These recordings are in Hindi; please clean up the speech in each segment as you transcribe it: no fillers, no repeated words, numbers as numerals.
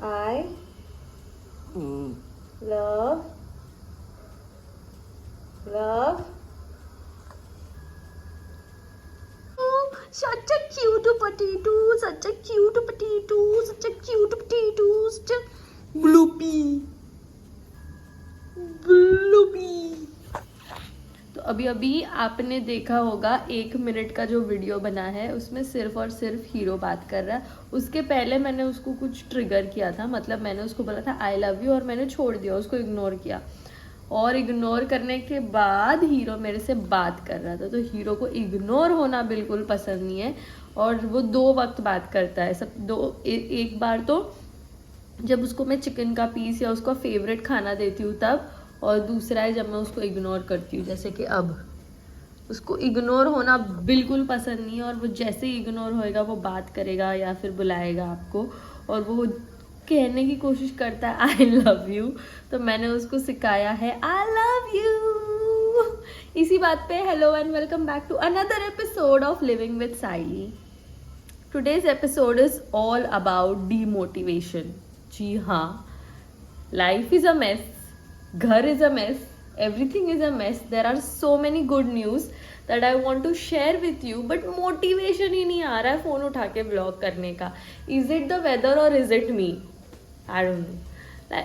I love such a cute potato, such a cute potato, such a cute potato, such a bloopy bloopy। तो अभी अभी आपने देखा होगा 1 मिनट का जो वीडियो बना है उसमें सिर्फ और सिर्फ हीरो बात कर रहा है। उसके पहले मैंने उसको कुछ ट्रिगर किया था, मतलब मैंने उसको बोला था आई लव यू और मैंने छोड़ दिया, उसको इग्नोर किया। और इग्नोर करने के बाद हीरो मेरे से बात कर रहा था। तो हीरो को इग्नोर होना बिल्कुल पसंद नहीं है और वो 2 वक्त बात करता है। सब एक बार तो जब उसको मैं चिकन का पीस या उसका फेवरेट खाना देती हूँ तब, और दूसरा है जब मैं उसको इग्नोर करती हूँ, जैसे कि अब। उसको इग्नोर होना बिल्कुल पसंद नहीं है और वो जैसे ही इग्नोर होएगा वो बात करेगा या फिर बुलाएगा आपको और वो कहने की कोशिश करता है आई लव यू। तो मैंने उसको सिखाया है आई लव यू। इसी बात पे hello and welcome back to another episode of living with Saili. Today's episode is all about demotivation. जी हाँ, लाइफ इज अ मेस, घर is a mess, everything is a mess. There are so many good news that I want to share with you, but motivation ही नहीं आ रहा है फोन उठा के vlog करने का। Is it the weather or is it me? I don't know.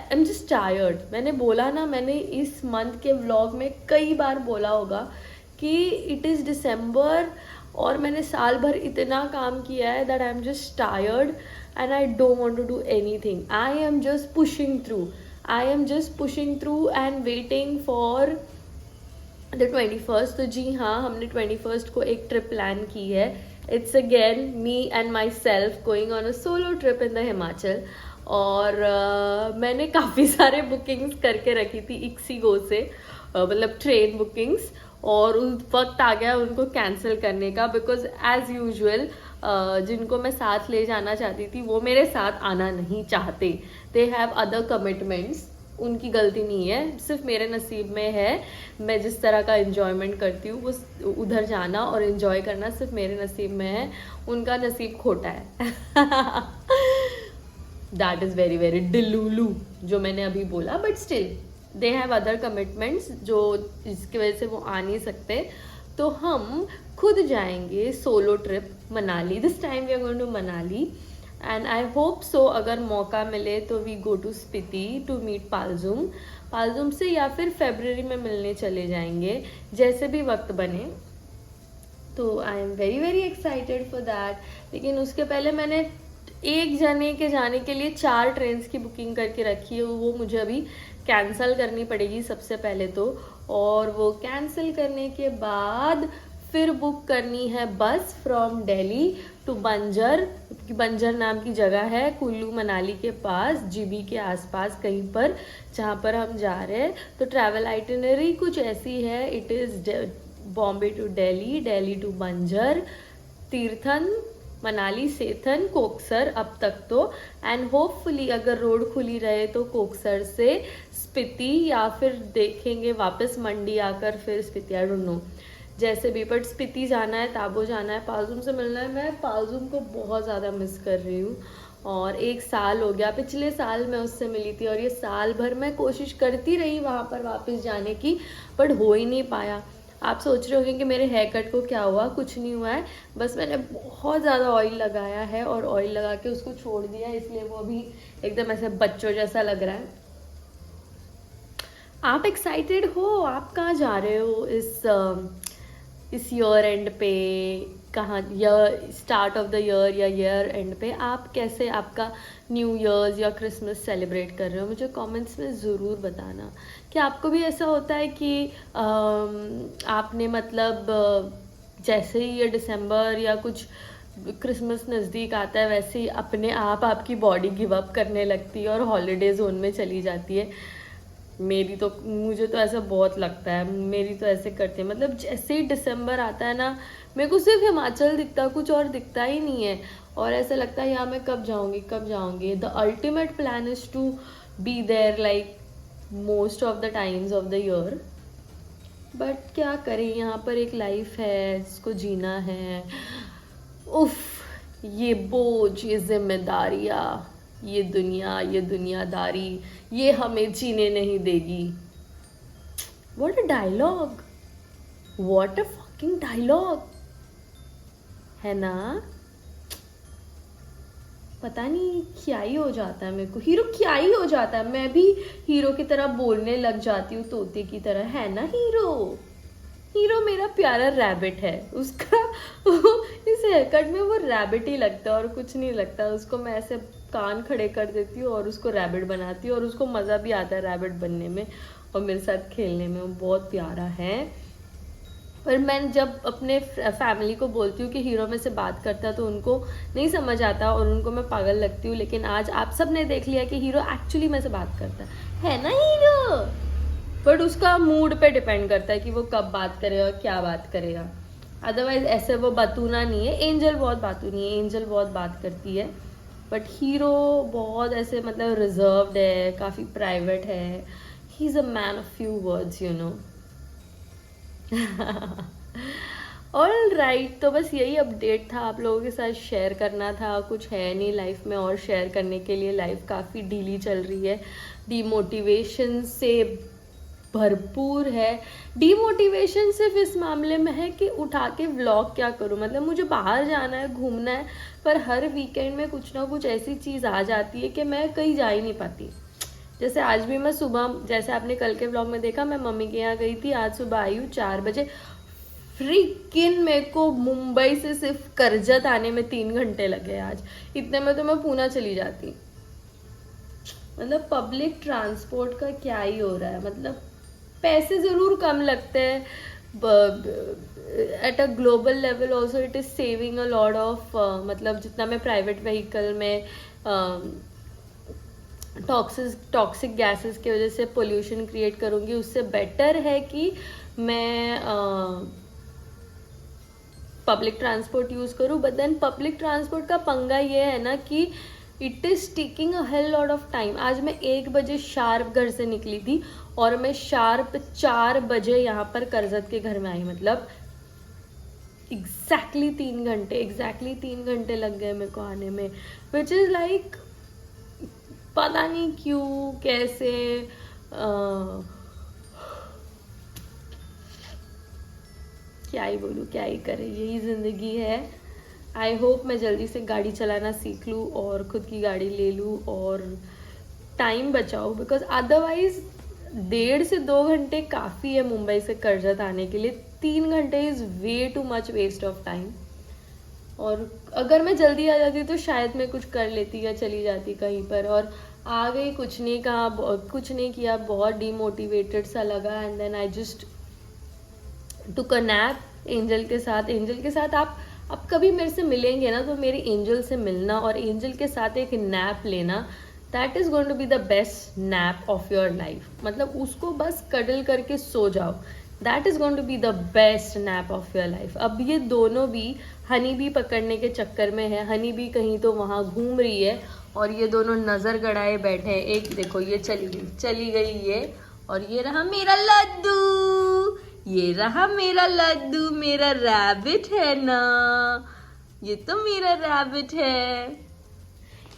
I'm just tired. मैंने बोला ना, मैंने इस मंथ के vlog में कई बार बोला होगा कि it is December और मैंने साल भर इतना काम किया है that I'm just tired and I don't want to do anything. I am just pushing through. I am just pushing through and waiting for the 21st। तो जी हाँ, हमने 21st को एक ट्रिप प्लान की है। It's again me and myself going on a solo trip in the Himachal. और मैंने काफ़ी सारे बुकिंग्स करके रखी थी इक्सीगो से, मतलब ट्रेन बुकिंग्स, और उस वक्त आ गया उनको कैंसिल करने का बिकॉज एज यूजुअल जिनको मैं साथ ले जाना चाहती थी वो मेरे साथ आना नहीं चाहते। They have other commitments. उनकी गलती नहीं है, सिर्फ मेरे नसीब में है। मैं जिस तरह का एंजॉयमेंट करती हूँ वो उधर जाना और एंजॉय करना सिर्फ मेरे नसीब में है, उनका नसीब खोटा है। दैट इज़ वेरी वेरी डिलूलू जो मैंने अभी बोला, but still they have other commitments जो जिसकी वजह से वो आ नहीं सकते। तो हम खुद जाएंगे solo trip Manali. This time we are going to Manali and I hope so अगर मौका मिले तो we go to Spiti to meet Paljum से, या फिर फरवरी में मिलने चले जाएंगे, जैसे भी वक्त बने। तो I am very very excited for that. लेकिन उसके पहले मैंने एक जने के जाने के लिए 4 ट्रेन्स की बुकिंग करके रखी है, वो मुझे अभी कैंसिल करनी पड़ेगी सबसे पहले तो। और वो कैंसिल करने के बाद फिर बुक करनी है बस फ्रॉम दिल्ली टू बंजर, क्योंकि बंजर नाम की जगह है कुल्लू मनाली के पास, जीबी के आसपास कहीं पर, जहाँ पर हम जा रहे हैं। तो ट्रैवल आइटिनरी कुछ ऐसी है, it is Bombay to Delhi, Delhi to Banjar, Tirthan, Manali, Sethan, Koksar अब तक तो, एंड होपफुली अगर रोड खुली रहे तो कोकसर से स्पीति, या फिर देखेंगे वापस मंडी आकर फिर स्पीति, आई डोंट नो, जैसे भी। बट स्पीति जाना है, ताबो जाना है, पालजुम से मिलना है। मैं पालजुम को बहुत ज़्यादा मिस कर रही हूँ और 1 साल हो गया, पिछले साल मैं उससे मिली थी और ये साल भर मैं कोशिश करती रही वहाँ पर वापस जाने की, बट हो ही नहीं पाया। आप सोच रहे होंगे कि मेरे हेयर कट को क्या हुआ, कुछ नहीं हुआ है, बस मैंने बहुत ज़्यादा ऑयल लगाया है और ऑयल लगा के उसको छोड़ दिया, इसलिए वो अभी एकदम ऐसे बच्चों जैसा लग रहा है। आप एक्साइटेड हो? आप कहाँ जा रहे हो इस ईयर एंड पे? कहाँ, year start of the year या ईयर एंड पे आप कैसे आपका न्यू ईयर्स या क्रिसमस सेलिब्रेट कर रहे हो? मुझे कमेंट्स में ज़रूर बताना। क्या आपको भी ऐसा होता है कि आपने मतलब जैसे ही ये दिसंबर या कुछ क्रिसमस नज़दीक आता है वैसे ही अपने आप आपकी बॉडी गिव अप करने लगती है और हॉलीडे जोन में चली जाती है? मुझे तो ऐसा बहुत लगता है, मेरी तो ऐसे करती है। मतलब जैसे ही दिसंबर आता है ना, मेरे को सिर्फ हिमाचल दिखता, कुछ और दिखता ही नहीं है, और ऐसा लगता है यार मैं कब जाऊंगी। The ultimate plan is to be there like most of the times of the year, but क्या करें, यहाँ पर एक लाइफ है जिसको जीना है। उफ, ये बोझ, ये जिम्मेदारियाँ, ये दुनिया, ये दुनियादारी, ये हमें जीने नहीं देगी। What a dialogue, what a fucking dialogue है ना। पता नहीं क्या ही हो जाता है मेरे को, हीरो क्या ही हो जाता है। मैं भी हीरो की तरह बोलने लग जाती हूँ तोते की तरह, है ना। हीरो मेरा प्यारा रैबिट है, उसका इस हेयरकट में वो रैबिट ही लगता है और कुछ नहीं लगता। उसको मैं ऐसे कान खड़े कर देती हूँ और उसको रैबिट बनाती हूँ और उसको मज़ा भी आता है रैबिट बनने में और मेरे साथ खेलने में। वो बहुत प्यारा है। पर मैं जब अपने फैमिली को बोलती हूँ कि हीरो में से बात करता है तो उनको नहीं समझ आता और उनको मैं पागल लगती हूँ। लेकिन आज आप सब ने देख लिया कि हीरो एक्चुअली में से बात करता है ना हीरो। बट उसका मूड पे डिपेंड करता है कि वो कब बात करेगा, क्या बात करेगा। अदरवाइज ऐसे वो बातूना नहीं है। एंजल बहुत बातूनी है, एंजल बहुत बात करती है। बट हीरो बहुत ऐसे मतलब रिजर्व्ड है, काफ़ी प्राइवेट है। He is a man of few words, you know. All right, तो बस यही अपडेट था, आप लोगों के साथ शेयर करना था। कुछ है नहीं लाइफ में और शेयर करने के लिए। लाइफ काफ़ी ढीली चल रही है, डीमोटिवेशन से भरपूर है। डीमोटिवेशन सिर्फ इस मामले में है कि उठा के व्लॉग क्या करूं। मतलब मुझे बाहर जाना है, घूमना है, पर हर वीकेंड में कुछ ना कुछ ऐसी चीज़ आ जाती है कि मैं कहीं जा ही नहीं पाती। जैसे आज भी मैं सुबह, जैसे आपने कल के व्लॉग में देखा, मैं मम्मी के यहाँ गई थी। आज सुबह आई हूँ 4 बजे। फ्रीकिन मेरे को मुंबई से सिर्फ करजत आने में 3 घंटे लगे आज। इतने में तो मैं पूना चली जाती। मतलब पब्लिक ट्रांसपोर्ट का क्या ही हो रहा है। मतलब पैसे ज़रूर कम लगते हैं, at a global level also it is saving a lot of, मतलब जितना मैं प्राइवेट व्हीकल में टॉक्सिक गैसेस की वजह से पोल्यूशन क्रिएट करूँगी, उससे बेटर है कि मैं पब्लिक ट्रांसपोर्ट यूज़ करूँ। बट देन पब्लिक ट्रांसपोर्ट का पंगा ये है ना कि it is taking a hell lot of time. आज मैं 1 बजे शार्प घर से निकली थी और मैं शार्प 4 बजे यहाँ पर करजत के घर में आई। मतलब एग्जैक्टली 3 घंटे लग गए मेरे को आने में। विच इज़ लाइक पता नहीं क्यों, कैसे, क्या ही बोलूँ, क्या ही करे, यही ज़िंदगी है। आई होप मैं जल्दी से गाड़ी चलाना सीख लूँ और ख़ुद की गाड़ी ले लूँ और टाइम बचाऊँ। बिकॉज अदरवाइज 1.5 से 2 घंटे काफ़ी है मुंबई से करजत आने के लिए। 3 घंटे is way too much waste of time. और अगर मैं जल्दी आ जाती तो शायद मैं कुछ कर लेती या चली जाती कहीं पर। और आ गई, कुछ नहीं कहा, कुछ नहीं किया, बहुत डीमोटिवेटेड सा लगा। And then I just took a nap Angel के साथ। आप कभी मेरे से मिलेंगे ना तो मेरे एंजल से मिलना और एंजल के साथ एक नैप लेना। That is going to be the best nap of your life. मतलब उसको बस कडल करके सो जाओ। That is going to be the best nap of your life. अब ये दोनों भी हनी बी पकड़ने के चक्कर में है। हनी बी कहीं तो वहाँ घूम रही है और ये दोनों नज़र गड़ाए बैठे हैं। एक देखो, ये चली गई ये, और ये रहा मेरा लड्डू, ये रहा मेरा लड्डू, मेरा रैबिट है ना, ये तो मेरा रैबिट है।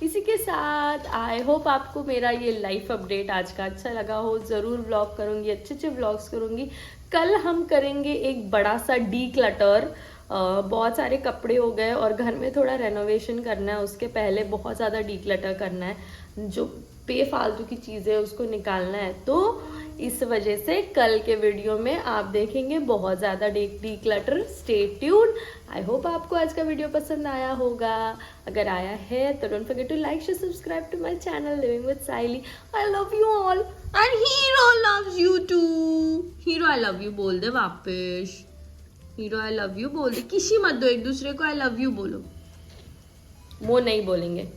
इसी के साथ आई होप आपको मेरा ये लाइफ अपडेट आज का अच्छा लगा हो। ज़रूर व्लॉग करूँगी, अच्छे व्लॉग्स करूँगी। कल हम करेंगे एक बड़ा सा डी क्लटर। बहुत सारे कपड़े हो गए और घर में थोड़ा रेनोवेशन करना है। उसके पहले बहुत ज़्यादा डी क्लटर करना है, जो बेफालतू की चीज़ें उसको निकालना है। तो इस वजह से कल के वीडियो में आप देखेंगे बहुत ज़्यादा D clutter. Stay tuned. I hope आपको आज का वीडियो पसंद आया होगा। अगर आया है तो don't forget to like, share, subscribe to my channel living with Saili. I love you all and Hero loves you too. Hero I love you बोल दे वापस। हीरो आई लव यू बोल दे, किसी मत दो, एक दूसरे को आई लव यू बोलो। वो नहीं बोलेंगे।